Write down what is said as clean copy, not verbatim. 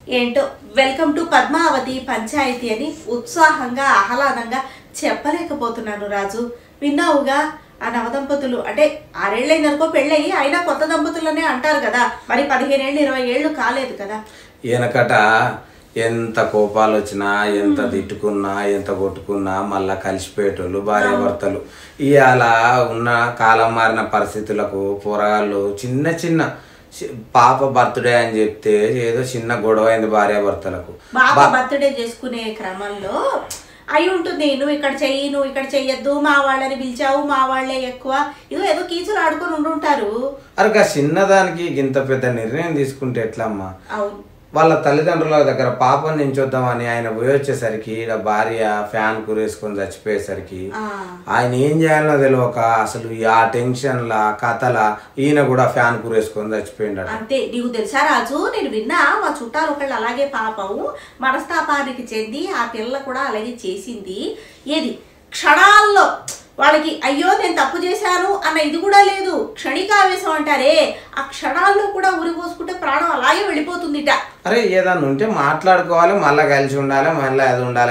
ఏంటో welcome to Padmavati panchayat అని ఉత్సాహంగా ఆహ్లాదంగా చెప్పలేకపోతున్నాను రాజు. విన్నావుగా ఆ నవదంపతులు అంటే 6 ఏళ్ళైందనుకో పెళ్ళయి అయినా కొత్త దంపతులనే అంటారు కదా, మరి 15 ఏళ్ళు 20 ఏళ్ళు కాలేదు కదా. వెనకట ఎంత కోపాలు వచ్చినా ఎంత తిట్టుకున్నా ఎంత కొట్టుకున్నా మళ్ళా కలిసిపోయేటోళ్ళు భార్యాభర్తలు. ఇవాళ ఉన్న కాలం మారిన పరిస్థితులకు పోరగాళ్ళు చిన్న చిన్న పాప బర్త్డే అని చెప్తే ఏదో చిన్న గొడవ అయింది భార్యాభర్తలకు. బాబా బర్త్డే చేసుకునే క్రమంలో అయి ఉంటుంది, నువ్వు ఇక్కడ చెయ్యి నువ్వు ఇక్కడ చెయ్యొద్దు, మా వాళ్ళని పిలిచావు మా వాళ్ళే ఎక్కువ, ఇదో ఏదో కీచులు ఆడుకొని ఉండుంటారు. అరే చిన్నదానికి ఇంత పెద్ద నిర్ణయం తీసుకుంటే ఎట్లమ్మా? అవును, వాళ్ళ తల్లిదండ్రుల దగ్గర పాపం నించొద్దామని ఆయన పోయి వచ్చేసరికి ఇలా భార్య ఫ్యాన్ కురేసుకొని చచ్చిపోయేసరికి ఆయన ఏం చేయాలో తెలియక అసలు ఆ టెన్షన్ల కథల ఈయన కూడా ఫ్యాన్ కురేసుకొని చచ్చిపోయిండ. అంతే. నీకు తెలుసా రాజు, నేను విన్నా మా చుట్టాలు ఒకళ్ళు అలాగే పాపం మనస్తాపానికి చెంది ఆ పిల్ల కూడా అలాగే చేసింది. ఏది క్షణాల్లో వాళ్ళకి అయ్యో నేను తప్పు చేశాను అన్న ఇది కూడా లేదు, క్షణికావేశం అంటారే ఆ క్షణాల్లో కూడా ఉరి పోసుకుంటే ప్రాణం అలాగే వెళ్ళిపోతుందిట. అరే ఏదన్నా ఉంటే మాట్లాడుకోవాలి, మళ్ళీ కలిసి ఉండాలి, మళ్ళీ అది ఉండాలి.